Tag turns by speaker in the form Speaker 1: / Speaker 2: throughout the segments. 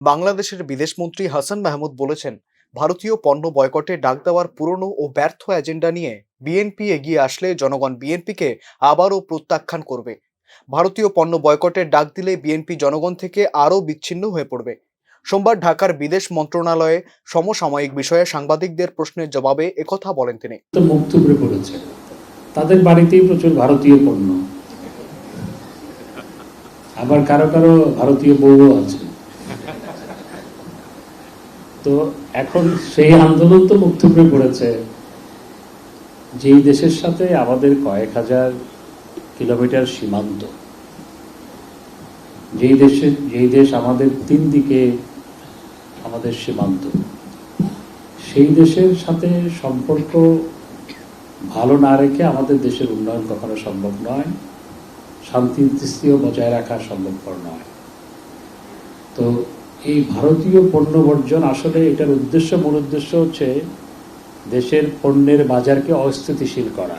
Speaker 1: বাংলাদেশের বিদেশমন্ত্রী হাসান মাহমুদ বলেছেন, ভারতীয় পণ্য বয়কটে ডাক দেওয়ার পুরনো ও ব্যর্থ এজেন্ডা নিয়ে বিএনপি এগিয়ে আসলে জনগণ বিএনপিকে আবারও প্রত্যাখ্যান করবে। ভারতীয় পণ্য বয়কটের ডাক দিলে বিএনপি জনগণ থেকে আরও বিচ্ছিন্ন হয়ে পড়বে। সোমবার ঢাকার বিদেশ মন্ত্রণালয়ে সমসাময়িক বিষয়ে সাংবাদিকদের প্রশ্নের জবাবে একথা বলেন তিনি।
Speaker 2: মুখ থুবড়ে পড়েছে, তাদের বাড়িতেই প্রচুর ভারতীয় পণ্য, আবার কারো কারো ভারতীয় বউও আছে। তো এখন সেই আন্দোলন তো মুখ থুবড়ে পড়েছে, যেই দেশের সাথে আমাদের কয়েক হাজার কিলোমিটার সীমান্ত, যেই দেশ আমাদের 3 দিকে আমাদের সীমান্ত, সেই দেশের সাথে সম্পর্ক ভালো না রেখে আমাদের দেশের উন্নয়ন কখনো সম্ভব নয়, শান্তি স্থিতিও বজায় রাখা সম্ভবপর নয়। তো এই ভারতীয় পণ্য বর্জন, আসলে এটার মূল উদ্দেশ্য হচ্ছে দেশের পণ্যের বাজারকে অস্থিতিশীল করা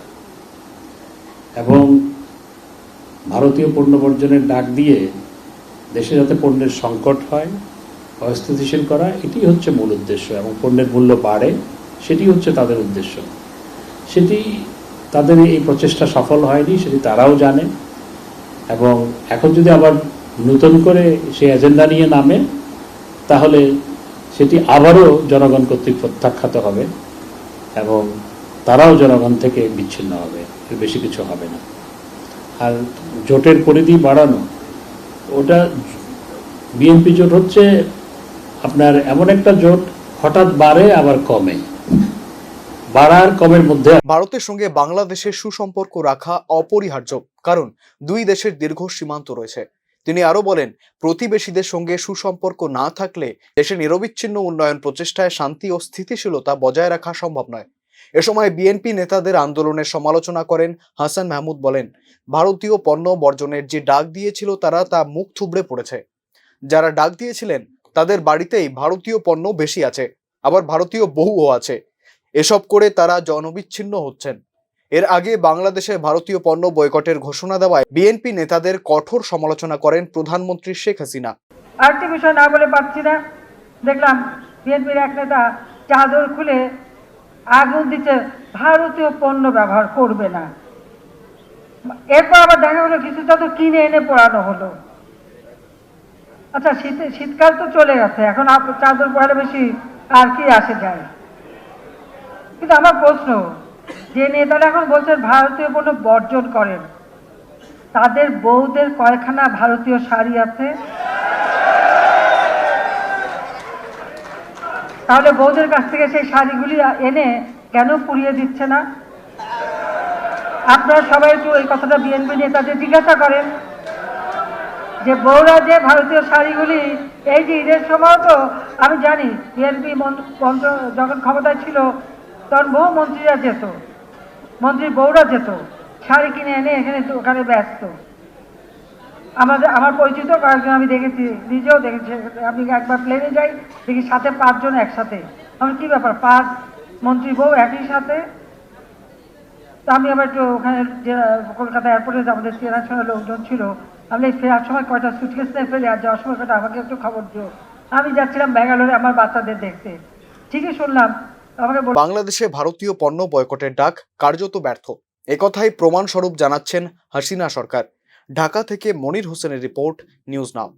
Speaker 2: এবং ভারতীয় পণ্য বর্জনের ডাক দিয়ে দেশে যাতে পণ্যের সংকট হয়, অস্থিতিশীল করা, এটি হচ্ছে মূল উদ্দেশ্য। এবং পণ্যের মূল্য বাড়ে, সেটি হচ্ছে তাদের উদ্দেশ্য। সেটি তাদের এই প্রচেষ্টা সফল হয়নি, সেটি তারাও জানে। এবং এখন যদি আবার নতুন করে সেই এজেন্ডা নিয়ে নামে, তাহলে সেটি আবারও জনগণ কর্তৃক প্রত্যাখ্যাত হবে এবং তারাও জনগণ থেকে বিচ্ছিন্ন হবে, এর বেশি কিছু হবে না। আর জোটের পরিধি বাড়ানো, ওটা বিএনপি জোট হচ্ছে আপনার এমন একটা জোট, হঠাৎ বাড়ে আবার কমে, বাড়ার কমের মধ্যে।
Speaker 1: ভারতের সঙ্গে বাংলাদেশের সুসম্পর্ক রাখা অপরিহার্য, কারণ দুই দেশের দীর্ঘ সীমান্ত রয়েছে। তিনি আরো বলেন, প্রতিবেশীদের সঙ্গে সুসম্পর্ক না থাকলে দেশের নিরবিচ্ছিন্ন উন্নয়ন প্রচেষ্টায় শান্তি ও স্থিতিশীলতা বজায় রাখা সম্ভব নয়। এ সময় বিএনপি নেতাদের আন্দোলনের সমালোচনা করেন হাসান মাহমুদ। বলেন, ভারতীয় পণ্য বর্জনের যে ডাক দিয়েছিল তারা তা মুখ থুবড়ে পড়েছে। যারা ডাক দিয়েছিলেন তাদের বাড়িতেই ভারতীয় পণ্য বেশি আছে, আবার ভারতীয় বউও আছে। এসব করে তারা জনবিচ্ছিন্ন হচ্ছেন। এর আগে বাংলাদেশে ভারতীয় পণ্য বয়কটের ঘোষণা দেওয়ায় বিএনপি নেতাদের কঠোর সমালোচনা করেন প্রধানমন্ত্রী শেখ হাসিনা।
Speaker 3: আরেকটি বিষয় না বলে পারছি না, দেখলাম বিএনপির এক নেতা চাদর খুলে আগুন দিচ্ছে, ভারতীয় পণ্য ব্যবহার করবে না। এরপর আবার দেখা গেলো কিছু চাদর কিনে এনে পরানো হলো। আচ্ছা, শীতকাল তো চলে গেছে, এখন চাদর পরে বেশি আর কি আসে যায়। কিন্তু আমার প্রশ্ন, যে নেতারা এখন বলছেন ভারতীয় পণ্য বর্জন করেন, তাদের বউদের কয়খানা ভারতীয় শাড়ি আছে? তাহলে বউদের কাছ থেকে সেই শাড়িগুলি এনে কেন পুড়িয়ে দিচ্ছে না? আপনারা সবাই একটু এই কথাটা বিএনপি নেতাদের জিজ্ঞাসা করেন, যে বউরা যে ভারতীয় শাড়িগুলি, এই যে ঈদের সময় তো আমি জানি বিএনপি মন্ত্র যখন ক্ষমতায় ছিল তখন বহু মন্ত্রীরা যেত, মন্ত্রীর বউরা যেত শাড়ি কিনে এনে এখানে ওখানে ব্যস্ত। আমার পরিচিত কয়েকজন আমি দেখেছি, নিজেও দেখেছি। আমি একবার প্লেনে যাই, দেখি সাথে 5 জন একসাথে। আমার কি ব্যাপার, 5 মন্ত্রী বউ একই সাথে? তো আমি আবার একটু ওখানে যে কলকাতা এয়ারপোর্টে আমাদের চেনাশোনা লোকজন ছিল, আমি ফেরার সময় কয়টা সুটকেস নিয়ে ফেলে, আর যাওয়ার সময় কয়টা আমাকে একটু খবর দিও। আমি যাচ্ছিলাম ব্যাঙ্গালোরে আমার বাচ্চাদের দেখতে, ঠিকই শুনলাম আমাকে।
Speaker 1: বাংলাদেশে ভারতীয় পণ্য বয়কটের ডাক কার্যত ব্যর্থ, একথাই প্রমাণস্বরূপ জানাচ্ছেন হাসিনা সরকার। ঢাকা থেকে মনির হোসেনের রিপোর্ট, নিউজ নাও।